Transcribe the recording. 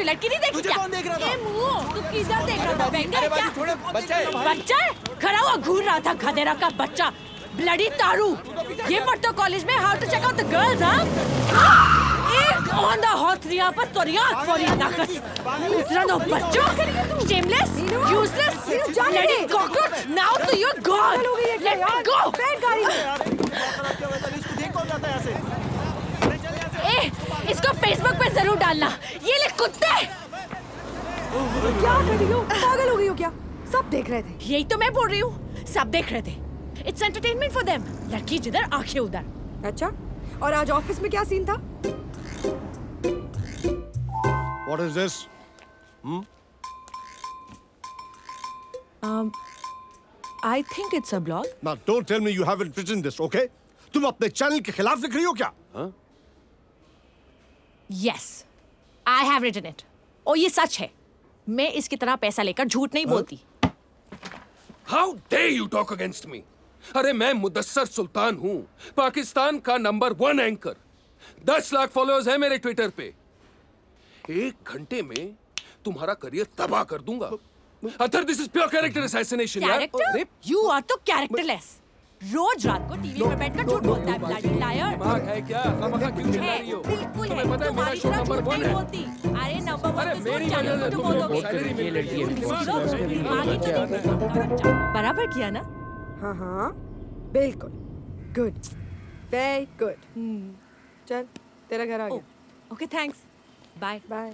लड़की नहीं देखी तुझे क्या? कौन देख रहा था? ए मुंह, तू किधर देख रहा था? बहन अरे क्या? बाबू, छोड़ो, बच्चा है। बच्चा है? खड़ा हुआ घूर रहा था खदेरा का बच्चा। ब्लडी तारू। ये पढ़ते कॉलेज में how to check out the girls, हाँ? एक ऑन द हॉट रिया पर तोरिया फॉर नाकस। दूसरा नो बच्चों, shameless, useless, bloody cockroach. Now to your god. Let me go. बैठ गाड़ी में। इसको देख कौन जाता है यहाँ से? ए, इसको फेसबुक पे जरूर डालना। ये ले कुत्ते। क्या कर रही हो? पागल हो गई हो क्या? सब देख रहे थे। यही तो मैं बोल रही हूँ। सब देख रहे थे। It's entertainment for them. लड़की जिधर आंखें उधर। अच्छा, और आज ऑफिस में क्या सीन था? What is this? I think it's a blog. Now don't tell me you haven't written this, okay? तुम अपने चैनल के खिलाफ लिख रही हो क्या? Yes, I have written it. और ये सच है। मैं इसकी तरह पैसा लेकर झूठ नहीं बोलती। How dare you talk against me? अरे मैं मुदस्सर सुल्तान हूँ, पाकिस्तान का नंबर 1 एंकर। 10 लाख फॉलोअर्स है मेरे ट्विटर पे। 1 घंटे में तुम्हारा करियर तबाह कर दूंगा। Athar this is pure character assassination यार। कैरेक्टर? You are तो कैरेक्टरलेस। रोज रात को टीवी पर बैठकर झूठ बोलता है, bloody liar। दिमाग है क्या? खामखा क्यों चिल्ला रही हो? बिल्कुल है। तुम्हें पता है मेरा तुम्हारी शो तरह नंबर झूठ 1 नहीं है। बोलती। अरे नंबर 1 अरे पे मेरी चैनल वजह पे से तुम तुम लोग बोलोगे। शायरी में लड़की है। बराबर किया ना? हाँ हाँ, बिल्कुल। Good, very good. चल, तेरा घर आ गया। Okay, thanks. बाय। बाय।